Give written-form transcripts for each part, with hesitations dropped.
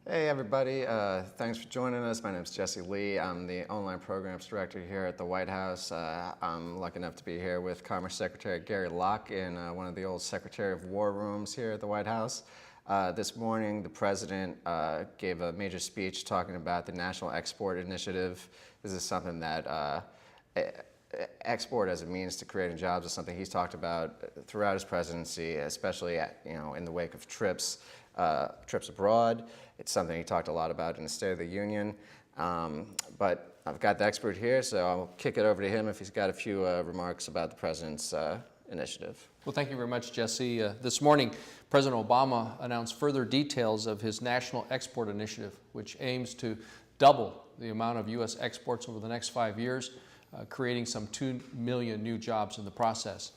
Hey everybody, thanks for joining us. My name is Jesse Lee. I'm the Online Programs Director here at the White House. I'm lucky enough to be here with Commerce Secretary Gary Locke in one of the old Secretary of War rooms here at the White House. This morning, the President gave a major speech talking about the National Export Initiative. This is something that export as a means to creating jobs is something he's talked about throughout his presidency, especially in the wake of trips abroad. It's something he talked a lot about in the State of the Union. But I've got the expert here, so I'll kick it over to him if he's got a few remarks about the President's initiative. Well, thank you very much, Jesse. This morning, President Obama announced further details of his National Export Initiative, which aims to double the amount of U.S. exports over the next 5 years, creating some 2 million new jobs in the process.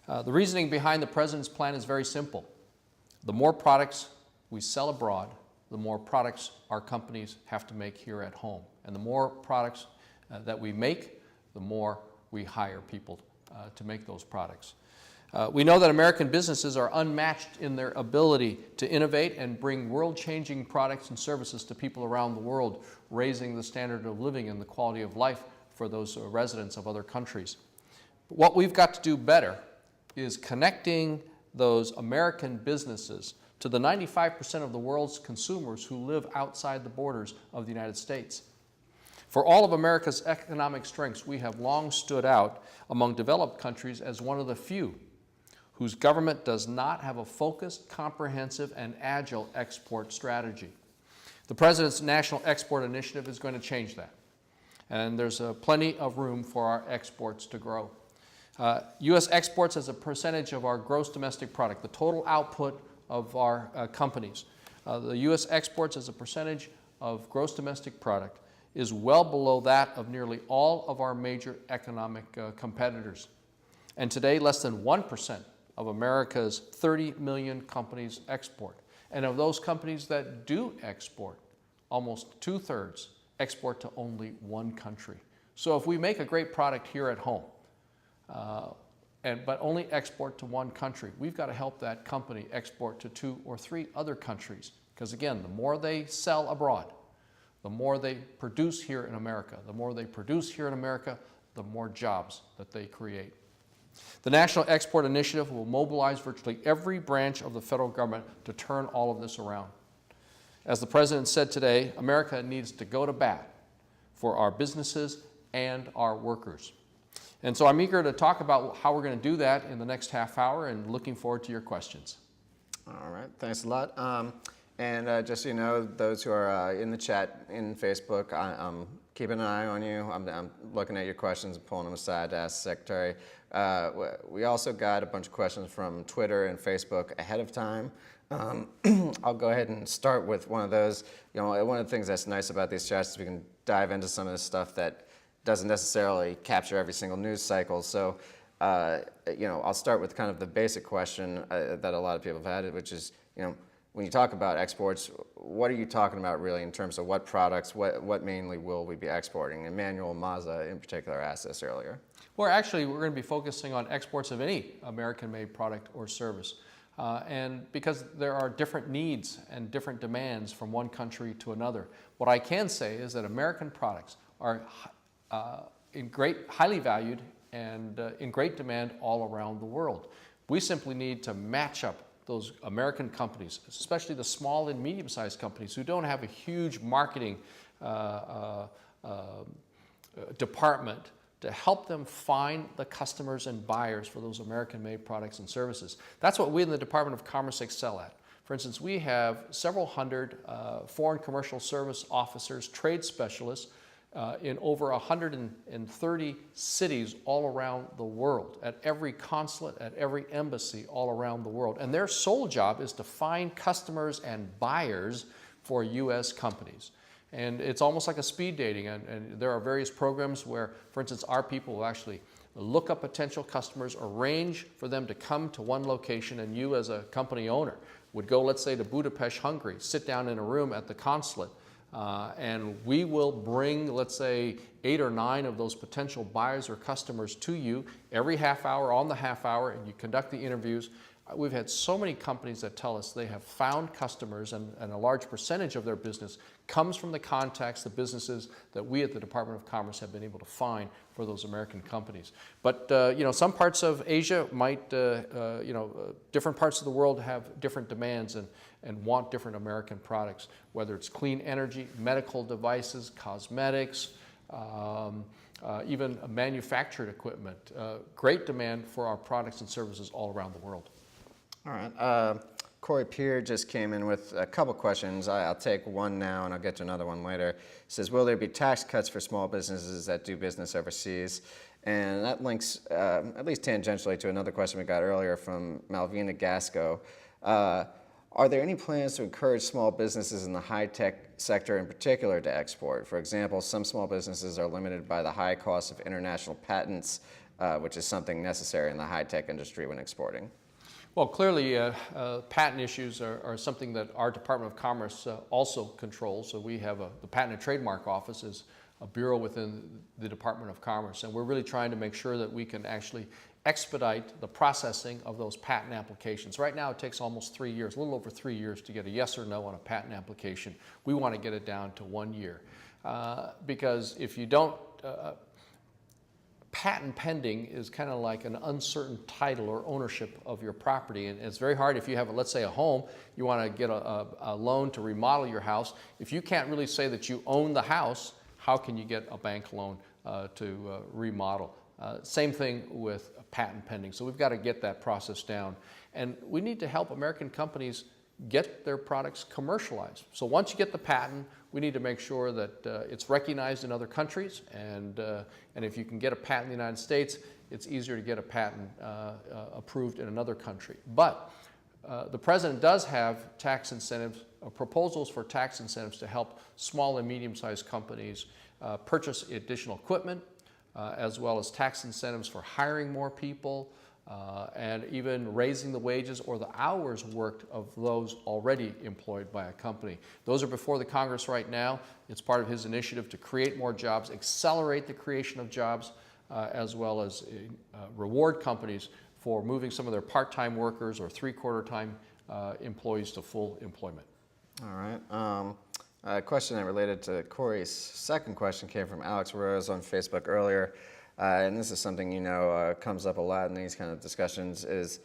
The reasoning behind the President's plan is very simple. The more products we sell abroad, the more products our companies have to make here at home. And the more products that we make, the more we hire people to make those products. We know that American businesses are unmatched in their ability to innovate and bring world-changing products and services to people around the world, raising the standard of living and the quality of life for those residents of other countries. But what we've got to do better is connecting those American businesses to the 95% of the world's consumers who live outside the borders of the United States. For all of America's economic strengths, we have long stood out among developed countries as one of the few whose government does not have a focused, comprehensive, and agile export strategy. The President's National Export Initiative is going to change that. And there's plenty of room for our exports to grow. U.S. exports as a percentage of our gross domestic product, the total output of our companies. The U.S. exports as a percentage of gross domestic product is well below that of nearly all of our major economic competitors. And today, less than 1% of America's 30 million companies export. And of those companies that do export, almost 2/3 export to only one country. So if we make a great product here at home, but only export to one country, we've got to help that company export to 2 or 3 other countries. Because again, the more they sell abroad, the more they produce here in America. The more they produce here in America, the more jobs that they create. The National Export Initiative will mobilize virtually every branch of the federal government to turn all of this around. As the President said today, America needs to go to bat for our businesses and our workers. And so I'm eager to talk about how we're going to do that in the next half hour and looking forward to your questions. All right, thanks a lot. Just so you know, those who are in the chat in Facebook, I'm keeping an eye on you. I'm looking at your questions and pulling them aside to ask the Secretary. We also got a bunch of questions from Twitter and Facebook ahead of time. I'll go ahead and start with one of those. One of the things that's nice about these chats is we can dive into some of the stuff that doesn't necessarily capture every single news cycle. So, I'll start with kind of the basic question that a lot of people have had, which is, when you talk about exports, what are you talking about really in terms of what products, what mainly will we be exporting? Emmanuel Maza in particular asked this earlier. Well, actually, we're going to be focusing on exports of any American-made product or service. And because there are different needs and different demands from one country to another. What I can say is that American products are highly valued and in great demand all around the world. We simply need to match up those American companies, especially the small and medium-sized companies who don't have a huge marketing department to help them find the customers and buyers for those American-made products and services. That's what we in the Department of Commerce excel at. For instance, we have several hundred foreign commercial service officers, trade specialists, in over 130 cities all around the world, at every consulate, at every embassy all around the world. And their sole job is to find customers and buyers for U.S. companies. And it's almost like a speed dating, and there are various programs where, for instance, our people will actually look up potential customers, arrange for them to come to one location, and you as a company owner would go, let's say, to Budapest, Hungary, sit down in a room at the consulate, and we will bring, let's say, 8 or 9 of those potential buyers or customers to you every half hour on the half hour, and you conduct the interviews. We've had so many companies that tell us they have found customers, and a large percentage of their business comes from the contacts, the businesses that we at the Department of Commerce have been able to find for those American companies. But some parts of Asia might, different parts of the world have different demands and want different American products, whether it's clean energy, medical devices, cosmetics, even manufactured equipment. Great demand for our products and services all around the world. All right. Corey Peer just came in with a couple questions. I'll take one now and I'll get to another one later. He says, will there be tax cuts for small businesses that do business overseas? And that links, at least tangentially, to another question we got earlier from Malvina Gasco. Are there any plans to encourage small businesses in the high-tech sector in particular to export? For example, some small businesses are limited by the high cost of international patents, which is something necessary in the high-tech industry when exporting. Well, clearly, patent issues are something that our Department of Commerce also controls. So we have the Patent and Trademark Office is a bureau within the Department of Commerce, and we're really trying to make sure that we can actually expedite the processing of those patent applications. Right now, it takes almost 3 years, a little over 3 years to get a yes or no on a patent application. We want to get it down to 1 year, because if you don't, patent pending is kind of like an uncertain title or ownership of your property, and it's very hard if you have, let's say, a home, you want to get a loan to remodel your house. If you can't really say that you own the house, how can you get a bank loan to remodel? Same thing with patent pending. So we've got to get that process down, and we need to help American companies get their products commercialized. So once you get the patent, we need to make sure that it's recognized in other countries, and if you can get a patent in the United States, it's easier to get a patent approved in another country. But the President does have tax incentives, proposals for tax incentives to help small and medium-sized companies purchase additional equipment, as well as tax incentives for hiring more people, and even raising the wages or the hours worked of those already employed by a company. Those are before the Congress right now. It's part of his initiative to create more jobs, accelerate the creation of jobs, as well as reward companies for moving some of their part-time workers or three-quarter-time employees to full employment. All right. A question that related to Corey's second question came from Alex Rose on Facebook earlier. And this is something comes up a lot in these kind of discussions, is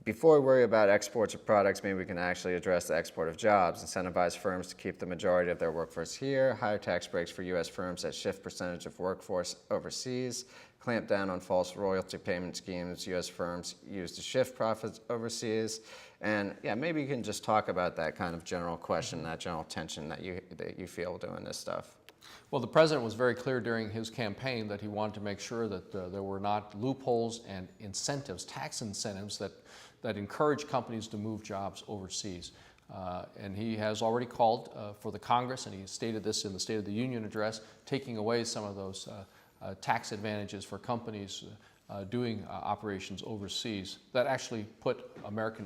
before we worry about exports of products, maybe we can actually address the export of jobs, incentivize firms to keep the majority of their workforce here, higher tax breaks for U.S. firms that shift percentage of workforce overseas, clamp down on false royalty payment schemes U.S. firms use to shift profits overseas. And yeah, maybe you can just talk about that kind of general question, that general tension that you feel doing this stuff. Well, the President was very clear during his campaign that he wanted to make sure that there were not loopholes and incentives, tax incentives that encourage companies to move jobs overseas. And he has already called for the Congress, and he stated this in the State of the Union address, taking away some of those tax advantages for companies doing operations overseas that actually put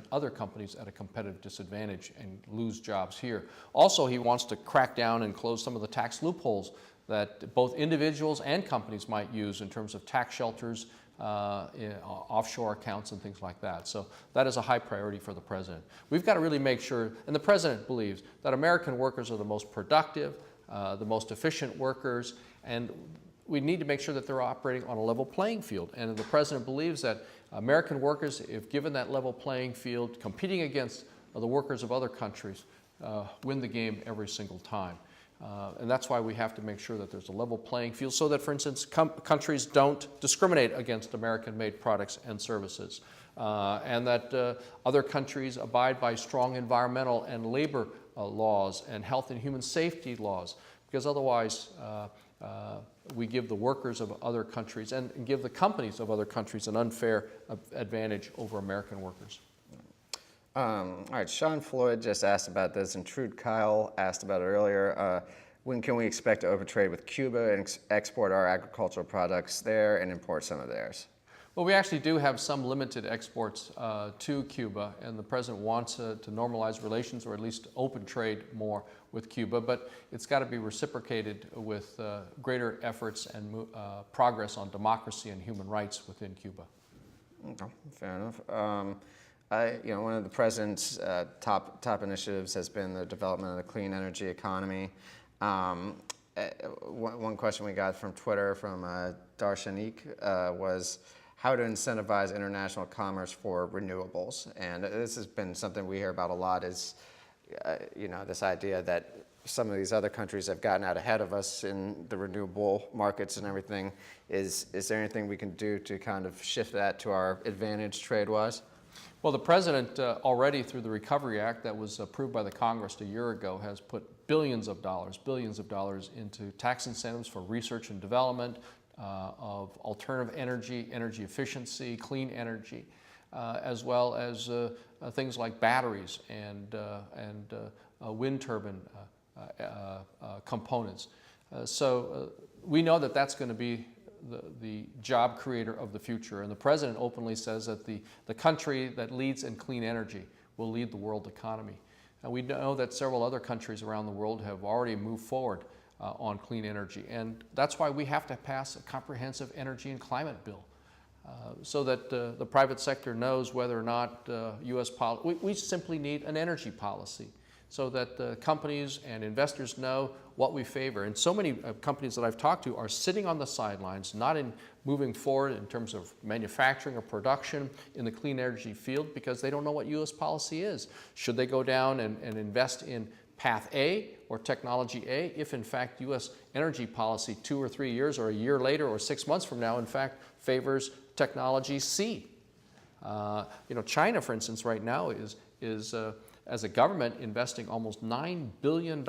other companies at a competitive disadvantage and lose jobs here. Also, he wants to crack down and close some of the tax loopholes that both individuals and companies might use in terms of tax shelters, offshore accounts, and things like that. So that is a high priority for the President. We've got to really make sure, and the President believes, that American workers are the most productive, the most efficient workers, and we need to make sure that they're operating on a level playing field. And the President believes that American workers, if given that level playing field, competing against the workers of other countries, win the game every single time. And that's why we have to make sure that there's a level playing field so that, for instance, countries don't discriminate against American-made products and services, and that other countries abide by strong environmental and labor laws and health and human safety laws, because otherwise we give the workers of other countries and give the companies of other countries an unfair advantage over American workers. All right, Sean Floyd just asked about this, and Trude Kyle asked about it earlier. When can we expect to overtrade with Cuba and export our agricultural products there and import some of theirs? Well, we actually do have some limited exports to Cuba, and the President wants to normalize relations or at least open trade more with Cuba, but it's got to be reciprocated with greater efforts and progress on democracy and human rights within Cuba. Okay, fair enough. One of the president's top initiatives has been the development of the clean energy economy. One question we got from Twitter from Darshanik was how to incentivize international commerce for renewables. And this has been something we hear about a lot is, this idea that some of these other countries have gotten out ahead of us in the renewable markets and everything. Is there anything we can do to kind of shift that to our advantage trade-wise? Well, the president already through the Recovery Act that was approved by the Congress a year ago has put billions of dollars into tax incentives for research and development of alternative energy, energy efficiency, clean energy, as well as things like batteries and wind turbine components. So we know that that's going to be the job creator of the future. And the president openly says that the country that leads in clean energy will lead the world economy. And we know that several other countries around the world have already moved forward on clean energy. And that's why we have to pass a comprehensive energy and climate bill so that the private sector knows whether or not U.S. policy, we simply need an energy policy so that companies and investors know what we favor. And so many companies that I've talked to are sitting on the sidelines, not in moving forward in terms of manufacturing or production in the clean energy field because they don't know what U.S. policy is. Should they go down and invest in path A or technology A if in fact U.S. energy policy 2 or 3 years or a year later or 6 months from now in fact favors technology C? China, for instance, right now is as a government investing almost $9 billion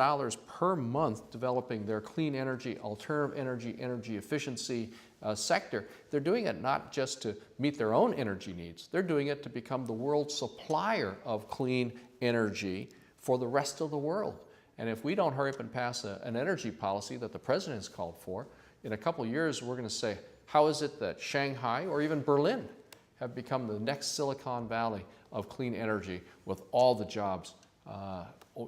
per month developing their clean energy, alternative energy, energy efficiency sector. They're doing it not just to meet their own energy needs. They're doing it to become the world supplier of clean energy for the rest of the world. And if we don't hurry up and pass an energy policy that the president has called for, in a couple of years we're going to say, how is it that Shanghai or even Berlin have become the next Silicon Valley of clean energy with all the jobs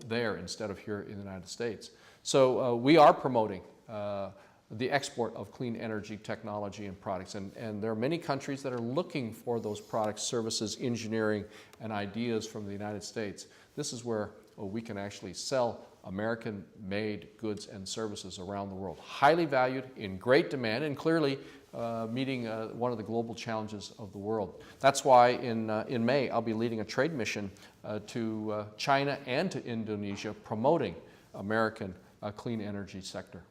there instead of here in the United States? So we are promoting the export of clean energy technology and products. And there are many countries that are looking for those products, services, engineering, and ideas from the United States. This is where we can actually sell American-made goods and services around the world. Highly valued, in great demand, and clearly meeting one of the global challenges of the world. That's why in May I'll be leading a trade mission to China and to Indonesia promoting American clean energy sector.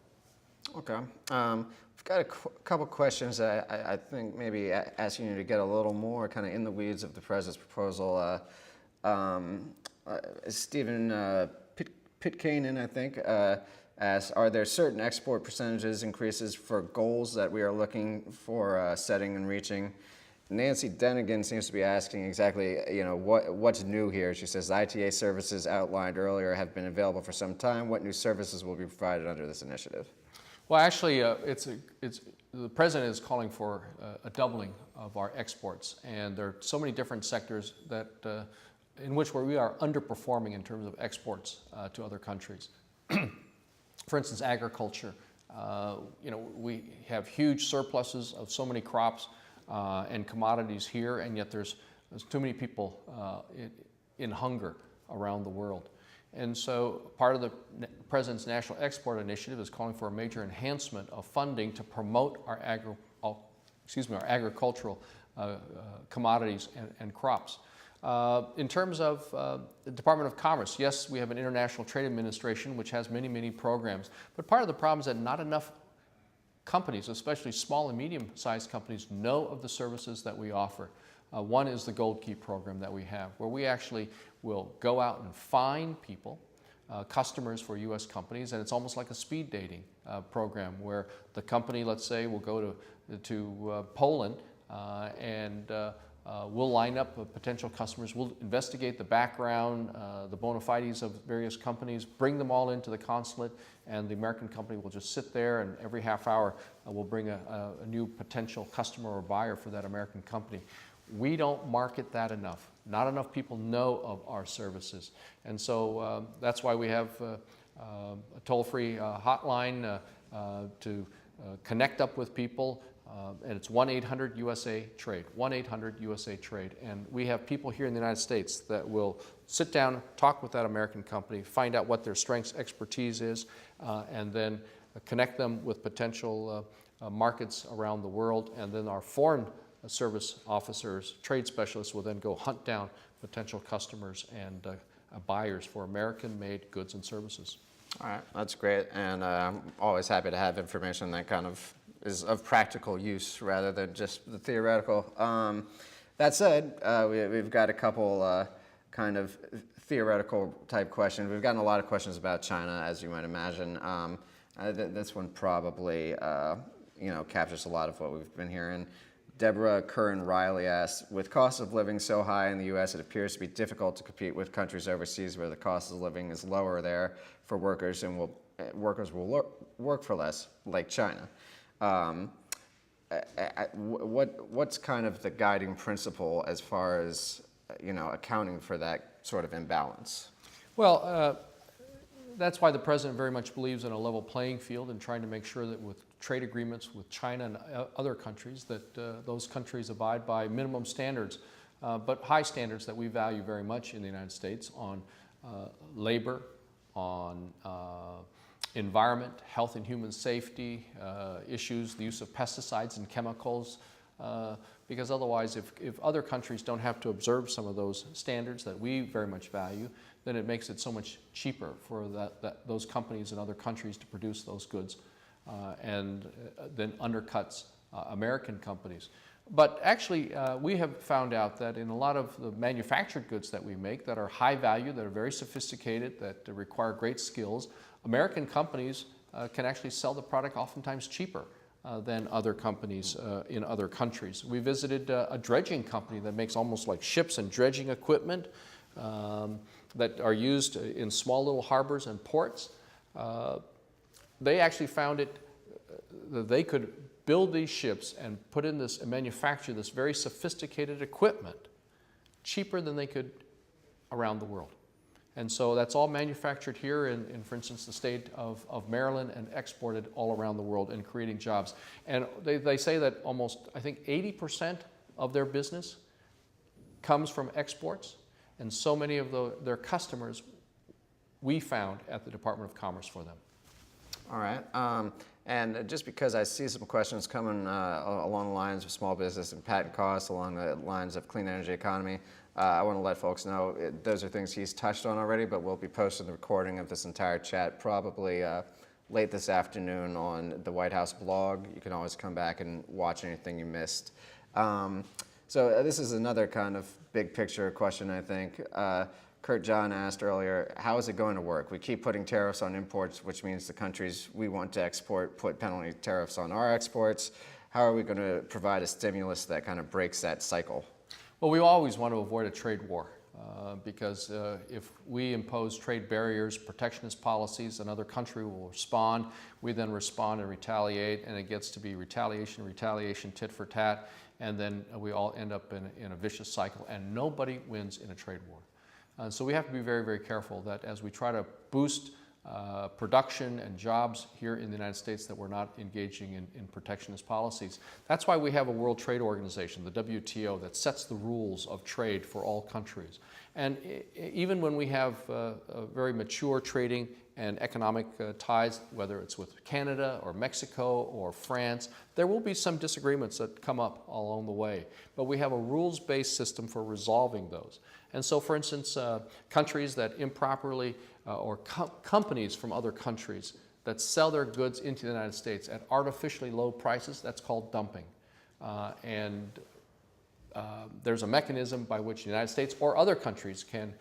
Okay. We've got a couple questions that I think maybe asking you to get a little more kind of in the weeds of the president's proposal. Stephen Pitcairn, I think, asks, are there certain export percentages increases for goals that we are looking for setting and reaching? Nancy Denigan seems to be asking exactly, what's new here. She says the ITA services outlined earlier have been available for some time. What new services will be provided under this initiative? Well, actually, the president is calling for a doubling of our exports, and there are so many different sectors that in which we are underperforming in terms of exports to other countries. For instance, agriculture. We have huge surpluses of so many crops and commodities here, and yet there's too many people in hunger around the world. And so part of the President's National Export Initiative is calling for a major enhancement of funding to promote our agricultural commodities and crops. In terms of the Department of Commerce, yes, we have an International Trade Administration which has many, many programs, but part of the problem is that not enough companies, especially small and medium-sized companies, know of the services that we offer. One is the Gold Key program that we have, where we actually will go out and find people, customers for U.S. companies, and it's almost like a speed dating program where the company, let's say, will go to Poland and we'll line up potential customers. We'll investigate the background, the bona fides of various companies, bring them all into the consulate, and the American company will just sit there, and every half hour we'll bring a new potential customer or buyer for that American company. We don't market that enough. Not enough people know of our services. And so that's why we have a toll-free hotline to connect up with people and it's 1-800-USA-TRADE, 1-800-USA-TRADE. And we have people here in the United States that will sit down, talk with that American company, find out what their strengths, expertise is, and then connect them with potential markets around the world. And then our foreign service officers, trade specialists, will then go hunt down potential customers and buyers for American-made goods and services. All right, that's great, and I'm always happy to have information that kind of is of practical use rather than just the theoretical. That said, we've got a couple kind of theoretical type questions. We've gotten a lot of questions about China, as you might imagine. This one probably captures a lot of what we've been hearing. Deborah Curran Riley asks, with cost of living so high in the U.S., it appears to be difficult to compete with countries overseas where the cost of living is lower there for workers, and workers will work for less, like China. What's kind of the guiding principle as far as accounting for that sort of imbalance? Well, that's why the president very much believes in a level playing field and trying to make sure that with trade agreements with China and other countries that those countries abide by minimum standards, but high standards that we value very much in the United States on labor, on environment, health and human safety issues, the use of pesticides and chemicals, because otherwise if other countries don't have to observe some of those standards that we very much value, then it makes it so much cheaper for those companies in other countries to produce those goods and then undercuts American companies. But actually, we have found out that in a lot of the manufactured goods that we make that are high value, that are very sophisticated, that require great skills, American companies can actually sell the product oftentimes cheaper than other companies in other countries. We visited a dredging company that makes almost like ships and dredging equipment that are used in small little harbors and ports. They actually found it that they could build these ships and put in this and manufacture this very sophisticated equipment cheaper than they could around the world. And so that's all manufactured here in for instance, the state of Maryland and exported all around the world and creating jobs. And they say that almost, I think 80% of their business comes from exports, and so many of their customers we found at the Department of Commerce for them. All right. And just because I see some questions coming along the lines of small business and patent costs, along the lines of clean energy economy, I want to let folks know those are things he's touched on already, but we'll be posting the recording of this entire chat probably late this afternoon on the White House blog. You can always come back and watch anything you missed. So this is another kind of big picture question, I think. Kurt John asked earlier, how is it going to work? We keep putting tariffs on imports, which means the countries we want to export put penalty tariffs on our exports. How are we going to provide a stimulus that kind of breaks that cycle? Well, we always want to avoid a trade war because if we impose trade barriers, protectionist policies, another country will respond. We then respond and retaliate, and it gets to be retaliation, tit for tat, and then we all end up in a vicious cycle, and nobody wins in a trade war. So we have to be very, very careful that as we try to boost production and jobs here in the United States that we're not engaging in protectionist policies. That's why we have a World Trade Organization, the WTO, that sets the rules of trade for all countries. And even when we have very mature trading and economic ties, whether it's with Canada or Mexico or France, there will be some disagreements that come up along the way. But we have a rules-based system for resolving those. And so, for instance, countries that improperly, or companies from other countries that sell their goods into the United States at artificially low prices, that's called dumping. There's a mechanism by which the United States or other countries can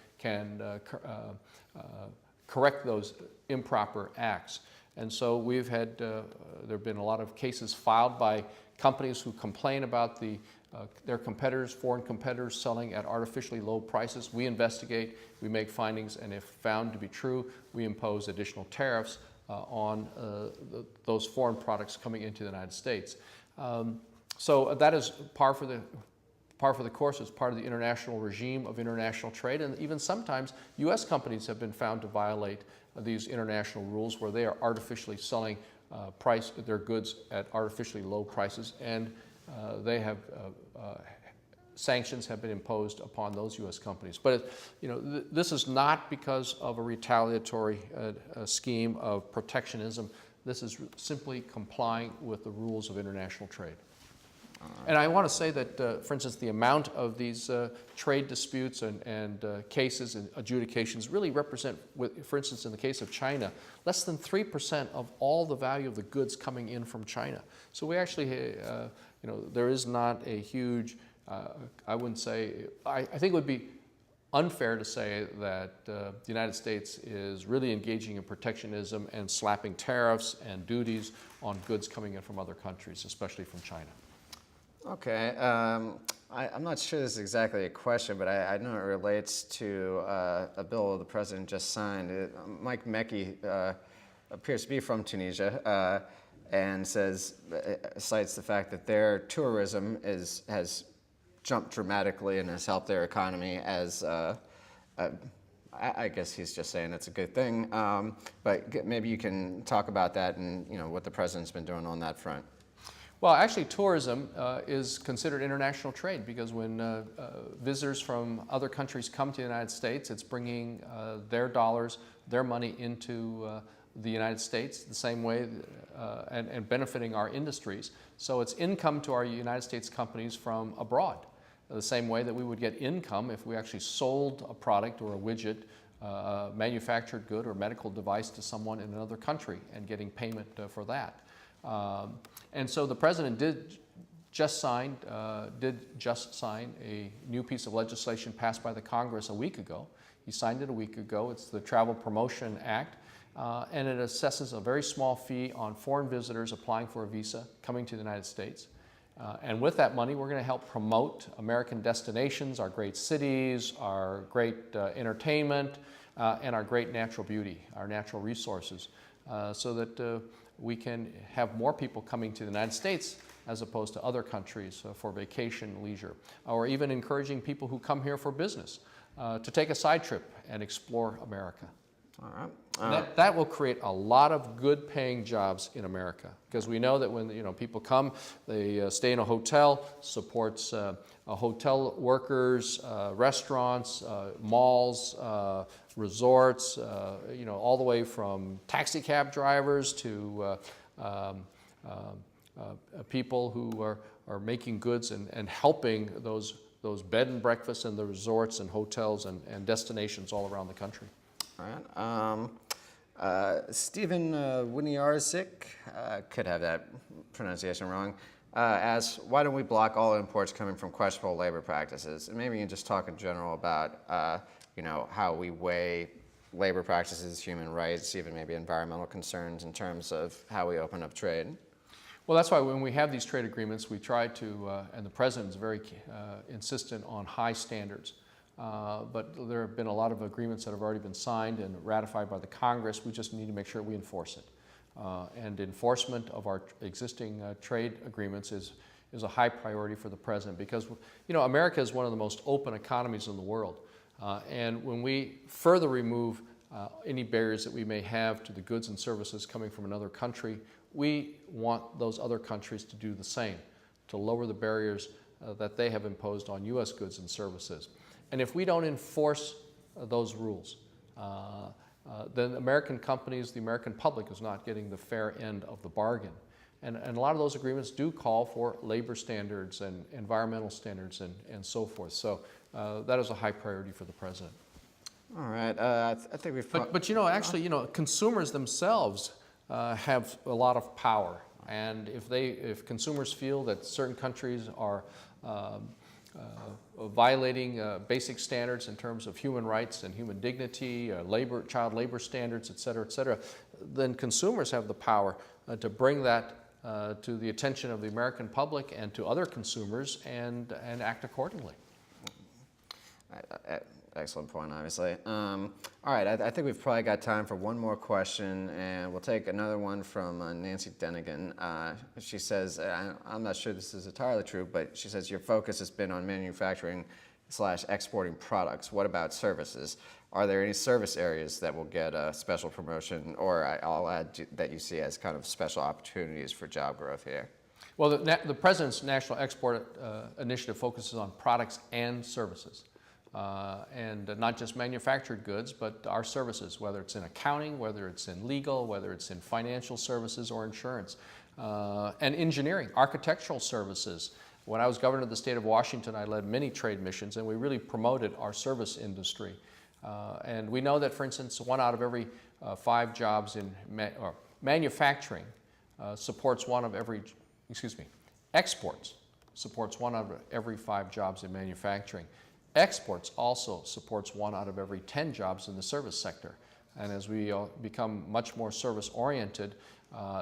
correct those improper acts. And so we've had, there have been a lot of cases filed by companies who complain about their competitors, foreign competitors, selling at artificially low prices. We investigate, we make findings, and if found to be true, we impose additional tariffs on those foreign products coming into the United States. So that is par for the course. It's part of the international regime of international trade, and even sometimes U.S. companies have been found to violate these international rules where they are artificially selling price their goods at artificially low prices, and they have sanctions have been imposed upon those U.S. companies. But this is not because of a retaliatory scheme of protectionism. This is simply complying with the rules of international trade. And I want to say that, for instance, the amount of these trade disputes and cases and adjudications really represent, for instance, in the case of China, less than 3% of all the value of the goods coming in from China. So we actually, there is not a huge, I wouldn't say, I think it would be unfair to say that the United States is really engaging in protectionism and slapping tariffs and duties on goods coming in from other countries, especially from China. Okay, I'm not sure this is exactly a question, but I know it relates to a bill the president just signed. Mike Mekki appears to be from Tunisia and cites the fact that their tourism has jumped dramatically and has helped their economy as, I guess he's just saying it's a good thing, but maybe you can talk about that and what the president's been doing on that front. Well, actually, tourism is considered international trade because when visitors from other countries come to the United States, it's bringing their dollars, their money into the United States the same way and benefiting our industries. So it's income to our United States companies from abroad, the same way that we would get income if we actually sold a product or a widget, manufactured good or medical device to someone in another country and getting payment for that. And so the president did just sign a new piece of legislation passed by the Congress a week ago. He signed it a week ago. It's the Travel Promotion Act, and it assesses a very small fee on foreign visitors applying for a visa coming to the United States. And with that money, we're going to help promote American destinations, our great cities, our great entertainment, and our great natural beauty, our natural resources, so that we can have more people coming to the United States as opposed to other countries for vacation, leisure, or even encouraging people who come here for business to take a side trip and explore America. All right. That will create a lot of good paying jobs in America because we know that when people come, they stay in a hotel, supports hotel workers, restaurants, malls, resorts, all the way from taxi cab drivers to people who are making goods and helping those bed and breakfasts and the resorts and hotels and destinations all around the country. All right. Stephen Winiarzik, could have that pronunciation wrong, asks, why don't we block all imports coming from questionable labor practices? And maybe you can just talk in general about, how we weigh labor practices, human rights, even maybe environmental concerns in terms of how we open up trade. Well, that's why when we have these trade agreements, we try to, and the president is very insistent on high standards. But there have been a lot of agreements that have already been signed and ratified by the Congress. We just need to make sure we enforce it. And enforcement of our existing trade agreements is a high priority for the president because, America is one of the most open economies in the world. And when we further remove any barriers that we may have to the goods and services coming from another country, we want those other countries to do the same, to lower the barriers that they have imposed on U.S. goods and services. And if we don't enforce those rules, then American companies, the American public is not getting the fair end of the bargain. And a lot of those agreements do call for labor standards and environmental standards and so forth. So that is a high priority for the president. All right. I think we've... But actually, consumers themselves have a lot of power. And if consumers feel that certain countries are violating basic standards in terms of human rights and human dignity, child labor standards, et cetera, then consumers have the power to bring that to the attention of the American public and to other consumers and act accordingly. Excellent point, obviously. All right, I think we've probably got time for one more question, and we'll take another one from Nancy Denigan. She says, I'm not sure this is entirely true, but she says your focus has been on manufacturing slash exporting products. What about services? Are there any service areas that will get a special promotion, or I'll add that you see as kind of special opportunities for job growth here? Well, the President's National Export Initiative focuses on products and services, and not just manufactured goods, but our services, whether it's in accounting, whether it's in legal, whether it's in financial services or insurance, and engineering, architectural services. When I was governor of the state of Washington, I led many trade missions, and we really promoted our service industry. And we know that, for instance, 1 out of every 5 jobs in manufacturing supports one of every, exports supports 1 out of every 5 jobs in manufacturing. Exports also supports 1 out of every 10 jobs in the service sector. And as we become much more service-oriented,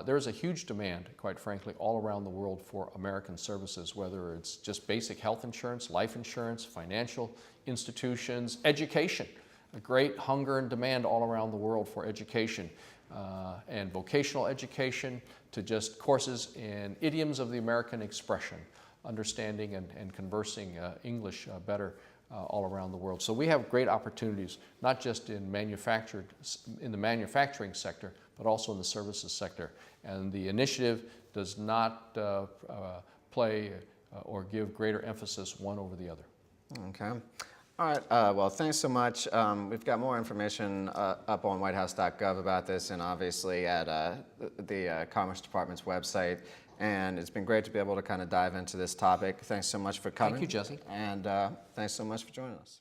there is a huge demand, quite frankly, all around the world for American services, whether it's just basic health insurance, life insurance, financial institutions, education. A great hunger and demand all around the world for education and vocational education, to just courses in idioms of the American expression, understanding and conversing English better all around the world. So we have great opportunities, not just in the manufacturing sector, but also in the services sector. And the initiative does not play or give greater emphasis one over the other. Okay. All right. Well, thanks so much. We've got more information up on whitehouse.gov about this, and obviously at the Commerce Department's website. And it's been great to be able to kind of dive into this topic. Thanks so much for coming. Thank you, Jesse. And thanks so much for joining us.